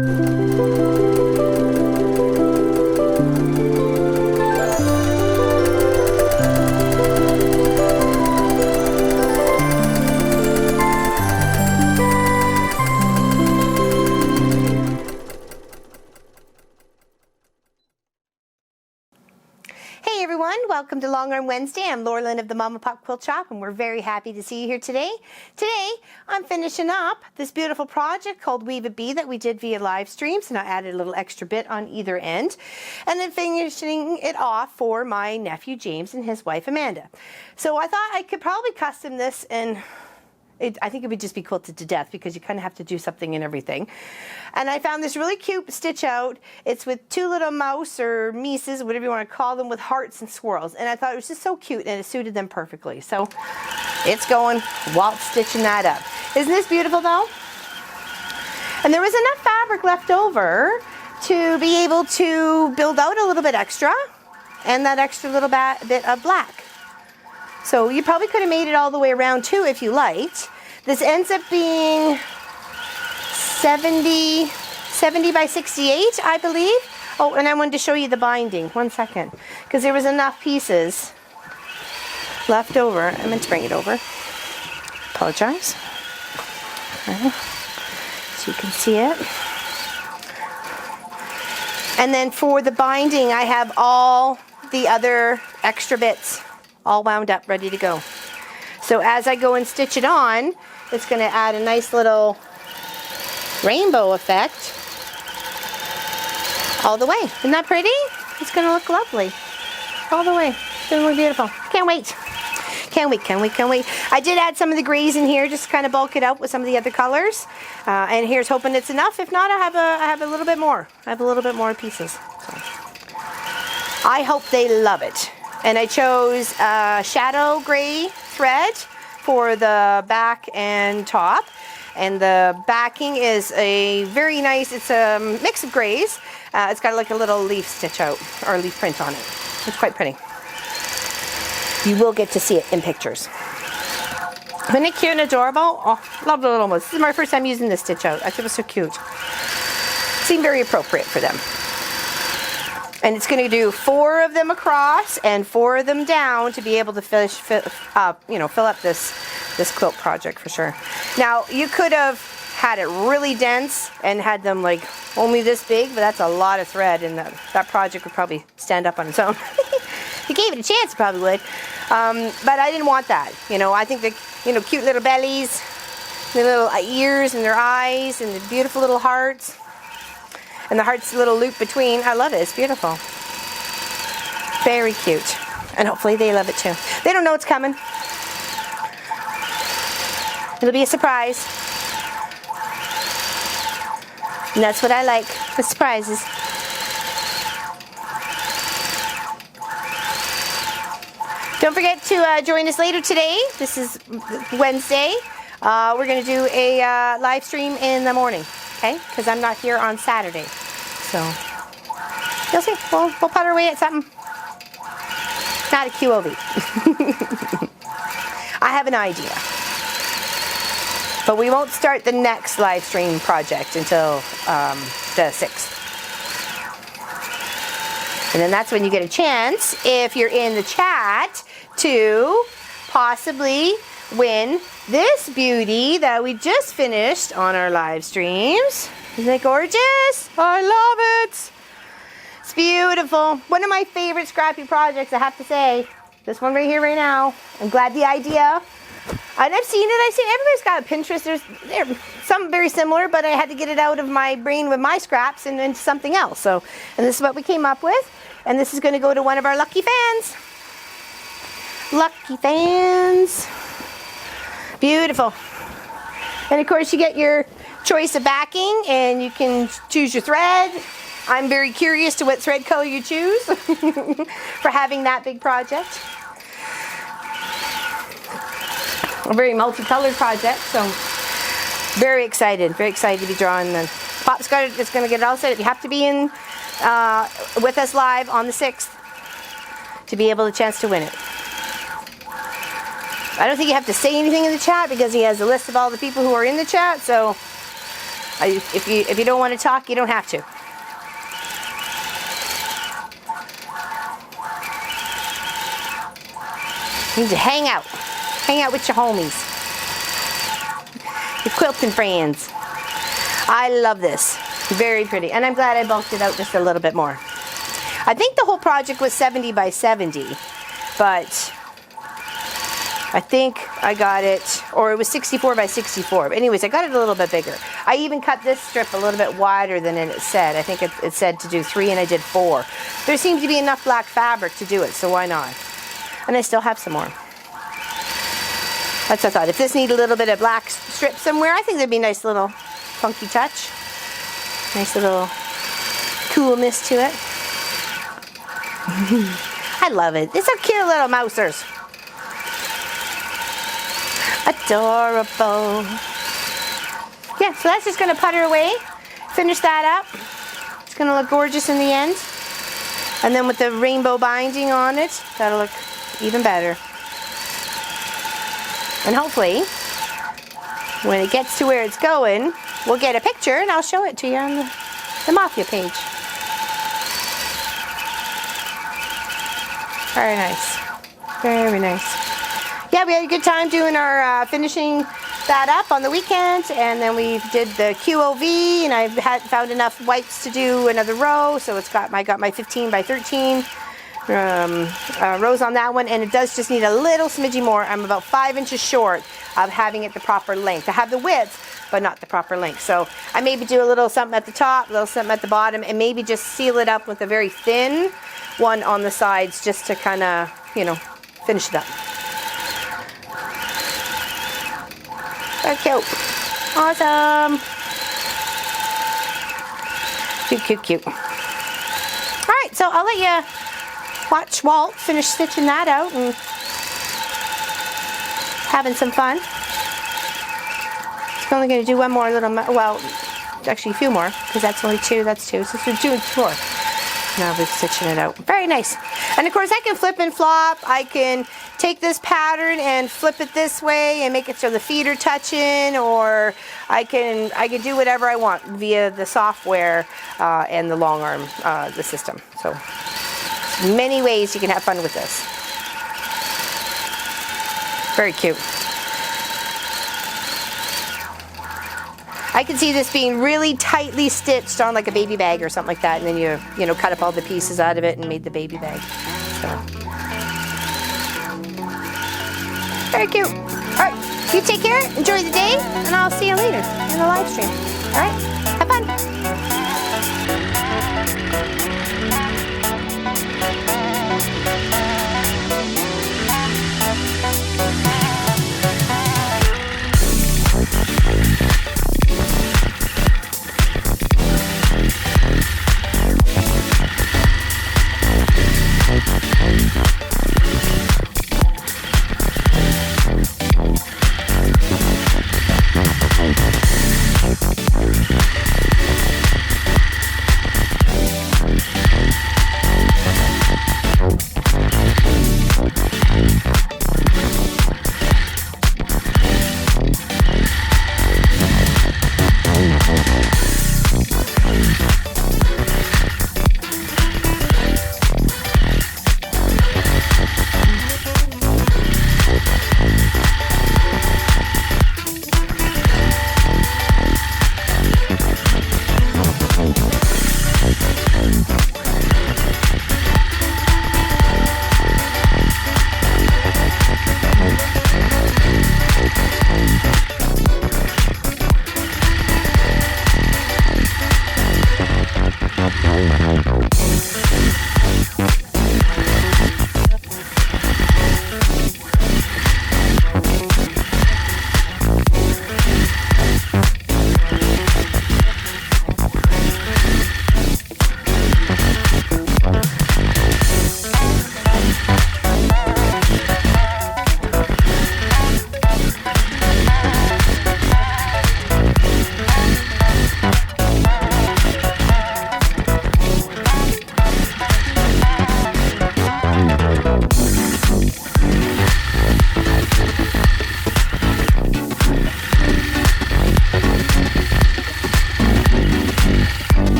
Hey everyone, welcome to Long Arm Wednesday. I'm Laurelyn of the Mama Pop Quilt Shop, and we're very happy to see you here today. Today, I'm finishing up this beautiful project called Weave a Bee that we did via live streams, and I added a little extra bit on either end. And then finishing it off for my nephew James and his wife Amanda. So I thought I could probably custom this, and I think it would just be quilted to death because you kind of have to do something and everything. And I found this really cute stitch out. It's with two little mouse or meeces, whatever you want to call them, with hearts and swirls. And I thought it was just so cute and it suited them perfectly. So it's going waltz stitching that up. Isn't this beautiful though? And there was enough fabric left over to be able to build out a little bit extra and that extra little bit of black. So you probably could have made it all the way around too if you liked. This ends up being 70 by 68, I believe. Oh, and I wanted to show you the binding. 1 second. Because there was enough pieces left over. I meant to bring it over. Apologize. Okay. So you can see it. And then for the binding, I have all the other extra bits all wound up, ready to go. So as I go and stitch it on, it's going to add a nice little rainbow effect all the way. Isn't that pretty? It's going to look lovely all the way. It's going to look beautiful. Can't wait. Can't wait, can't wait, can't wait. I did add some of the grays in here just to kind of bulk it out with some of the other colors. And here's hoping it's enough. If not, I have a little bit more. I have a little bit more pieces. So I hope they love it. And I chose shadow gray thread for the back and top. And the backing is a very nice, it's a mix of grays. It's got like a little leaf stitch out, or leaf print on it. It's quite pretty. You will get to see it in pictures. Isn't it cute and adorable? Oh, love the little ones. This is my first time using this stitch out. I think it was so cute. Seemed very appropriate for them. And it's going to do 4 of them across and 4 of them down to be able to fill up this quilt project for sure. Now you could have had it really dense and had them like only this big, but that's a lot of thread, and that project would probably stand up on its own. If you gave it a chance, it probably would. But I didn't want that. You know, I think the cute little bellies, the little ears and their eyes, and the beautiful little hearts. And the heart's little loop between. I love it. It's beautiful. Very cute. And hopefully they love it too. They don't know it's coming. It'll be a surprise. And that's what I like, the surprises. Don't forget to join us later today. This is Wednesday. We're going to do a live stream in the morning. Okay, because I'm not here on Saturday. So, you'll see. We'll put our way at something. Not a QOV. I have an idea. But we won't start the next live stream project until the 6th. And then that's when you get a chance, if you're in the chat, to possibly win this beauty that we just finished on our live streams. Isn't it gorgeous? I love it. It's beautiful. One of my favorite scrappy projects, I have to say. This one right here, right now. I'm glad the idea. And I've seen it. Everybody's got a Pinterest. There's some very similar, but I had to get it out of my brain with my scraps and into something else. So, and this is what we came up with. And this is going to go to one of our lucky fans. Lucky fans. Beautiful. And of course you get your choice of backing, and you can choose your thread. I'm very curious to what thread color you choose for having that big project. A very multicolored project, so very excited to be drawing them. Pop's got it, it's going to get it all set up. You have to be in with us live on the 6th to be able to chance to win it. I don't think you have to say anything in the chat because he has a list of all the people who are in the chat, so If you don't want to talk, you don't have to. You need to hang out. Hang out with your homies. Your quilting friends. I love this. Very pretty. And I'm glad I bulked it out just a little bit more. I think the whole project was 70 by 70, but I think I got it, or it was 64 by 64. But anyways, I got it a little bit bigger. I even cut this strip a little bit wider than it said. I think it said to do 3 and I did 4. There seems to be enough black fabric to do it, so why not? And I still have some more. That's what I thought. If this needed a little bit of black strip somewhere, I think there'd be a nice little funky touch. Nice little coolness to it. I love it. It's so cute, little mousers. Adorable. Yeah, so that's just going to putter away. Finish that up. It's going to look gorgeous in the end. And then with the rainbow binding on it, that'll look even better. And hopefully, when it gets to where it's going, we'll get a picture and I'll show it to you on the Mafia page. Very nice. Very nice. Yeah, we had a good time doing our finishing that up on the weekend, and then we did the QOV, and I found enough whites to do another row, so I got my 15 by 13 rows on that one, and it does just need a little smidgy more. I'm about 5 inches short of having it the proper length. I have the width, but not the proper length. So I maybe do a little something at the top, a little something at the bottom, and maybe just seal it up with a very thin one on the sides just to kind of, you know, finish it up. Very cute. Awesome. Cute, cute, cute. All right, so I'll let you watch Walt finish stitching that out and having some fun. I'm only going to do one more little, well, actually a few more, because that's only 2, that's 2, so we're doing 4. Now we're stitching it out. Very nice. And of course I can flip and flop. I can take this pattern and flip it this way and make it so the feet are touching, or I can do whatever I want via the software and the long arm, the system. So many ways you can have fun with this. Very cute. I can see this being really tightly stitched on like a baby bag or something like that, and then you know, cut up all the pieces out of it and made the baby bag. So very cute. All right, you take care, enjoy the day, and I'll see you later in the live stream. All right.